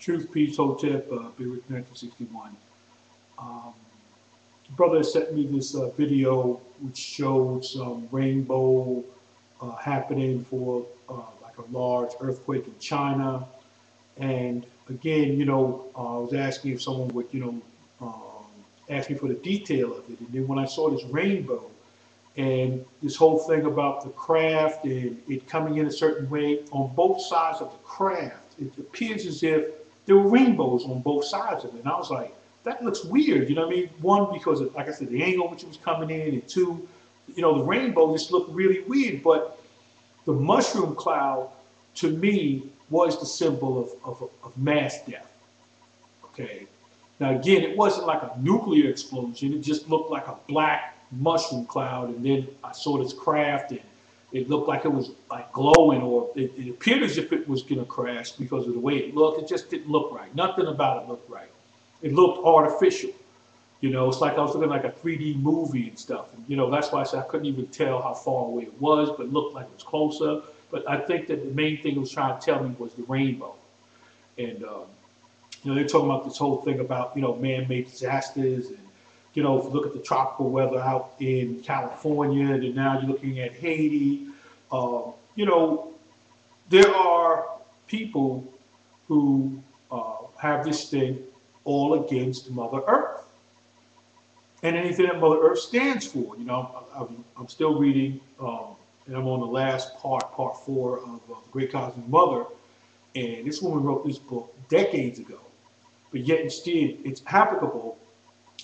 Truth, Peace, Hotep, Beirut 1961. Um, Brother sent me this video which showed some rainbow happening for like a large earthquake in China. And again, I was asking if someone would, ask me for the detail of it. And then when I saw this rainbow and this whole thing about the craft and it coming in a certain way on both sides of the craft, it appears as if there were rainbows on both sides of it. And I was like, that looks weird. You know what I mean? One, because of, like I said, the angle which it was coming in, and two, the rainbow just looked really weird. But the mushroom cloud, to me, was the symbol of mass death. Okay. Now again, it wasn't like a nuclear explosion. It just looked like a black mushroom cloud, and then I saw this craft, and it looked like it was like glowing, or it appeared as if it was gonna crash because of the way it looked. It just didn't look right. Nothing about it looked right. It looked artificial. It's like I was looking like a 3D movie and stuff. And, that's why I said I couldn't even tell how far away it was, but it looked like it was closer. But I think that the main thing it was trying to tell me was the rainbow. And, they're talking about this whole thing about, man-made disasters. And, if you look at the tropical weather out in California, and now you're looking at Haiti, you know, there are people who have this thing all against Mother Earth and anything that Mother Earth stands for. I'm still reading, and I'm on the last part 4 of The Great Cosmic Mother. And this woman wrote this book decades ago, but yet instead it's applicable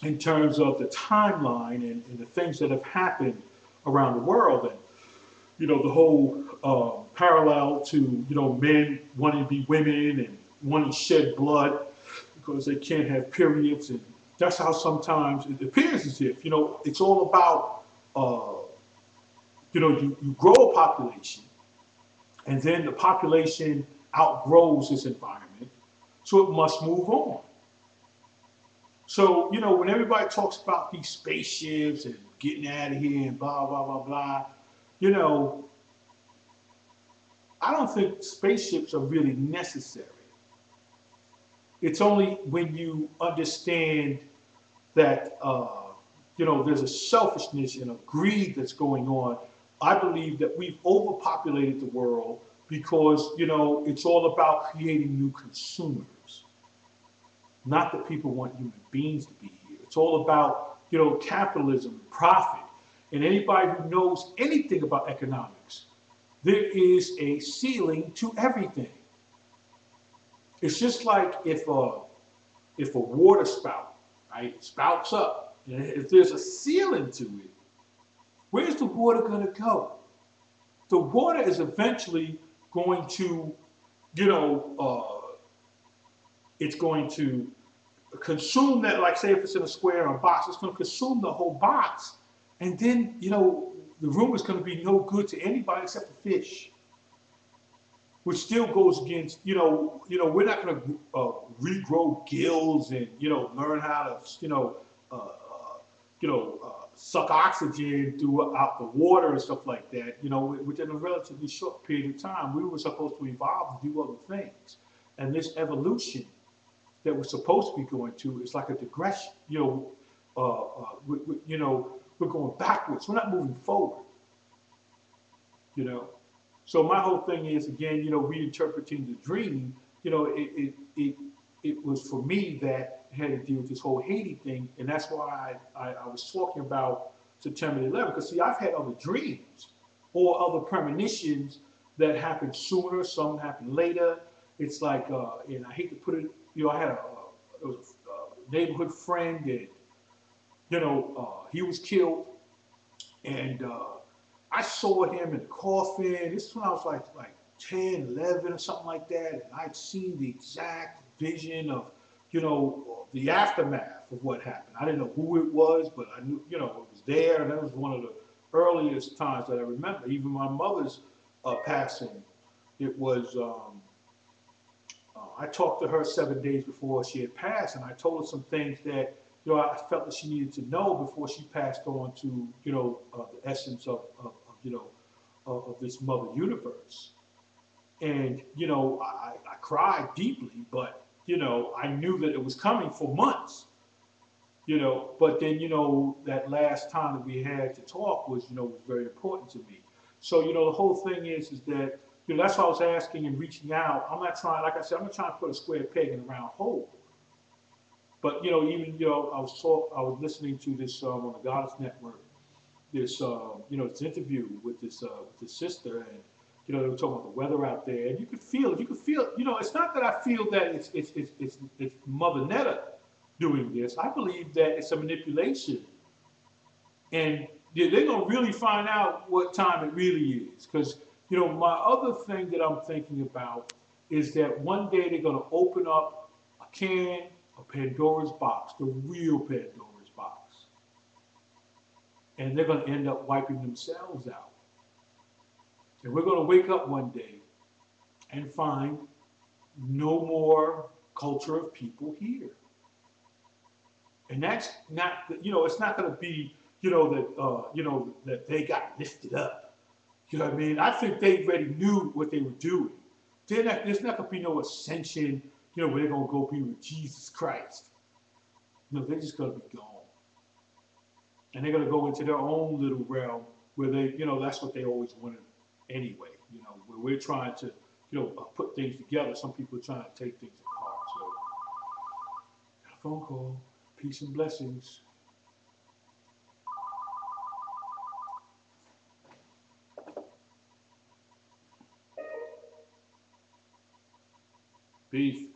in terms of the timeline and the things that have happened around the world. And, the whole parallel to, men wanting to be women and wanting to shed blood because they can't have periods. And that's how sometimes it appears as if, it's all about, you grow a population and then the population outgrows this environment, so it must move on. So, when everybody talks about these spaceships and getting out of here and blah, blah, blah, blah, you know, I don't think spaceships are really necessary. It's only when you understand that, there's a selfishness and a greed that's going on. I believe that we've overpopulated the world because, it's all about creating new consumers. Not that people want human beings to be here. It's all about, capitalism, profit. And anybody who knows anything about economics, there is a ceiling to everything. It's just like if a water spout, right, spouts up, and if there's a ceiling to it, where's the water going to go? The water is eventually going to, it's going to consume that, like say if it's in a square or a box, it's going to consume the whole box. And then, the room is going to be no good to anybody except the fish, which still goes against, we're not going to regrow gills and, learn how to, suck oxygen throughout the water and stuff like that. Within a relatively short period of time, we were supposed to evolve to do other things. And this evolution that we're supposed to be going to is like a digression. We're going backwards. We're not moving forward. So my whole thing is again, reinterpreting the dream. It was for me that had to deal with this whole Haiti thing, and that's why I was talking about September 11th. Because see, I've had other dreams or other premonitions that happened sooner. Some happened later. It's like, and I hate to put it, I had there was a neighborhood friend that, he was killed, and I saw him in the coffin. This is when I was like 10, 11 or something like that, and I'd seen the exact vision of, the aftermath of what happened. I didn't know who it was, but I knew, it was there, and that was one of the earliest times that I remember. Even my mother's passing, it was. I talked to her 7 days before she had passed, and I told her some things that I felt that she needed to know before she passed on to the essence of this mother universe. And I cried deeply, but I knew that it was coming for months, but then, that last time that we had to talk was very important to me. So, the whole thing is that, that's why I was asking and reaching out. I'm not trying, like I said, I'm not trying to put a square peg in a round hole. But, even, I was listening to this on the Goddess Network, this interview with this sister, and they were talking about the weather out there, and you could feel it. You could feel, it's not that I feel that it's Mother Netta doing this. I believe that it's a manipulation, and they're gonna really find out what time it really is. Because my other thing that I'm thinking about is that one day they're gonna open up a can of Pandora's box, the real Pandora's box, and they're gonna end up wiping themselves out. And we're going to wake up one day and find no more culture of people here. And that's not, it's not going to be, that they got lifted up. You know what I mean? I think they already knew what they were doing. There's not going to be no ascension, where they're going to go be with Jesus Christ. They're just going to be gone. And they're going to go into their own little realm where they, that's what they always wanted anyway. Where we're trying to, put things together. Some people are trying to take things apart. So, got a phone call. Peace and blessings. Peace.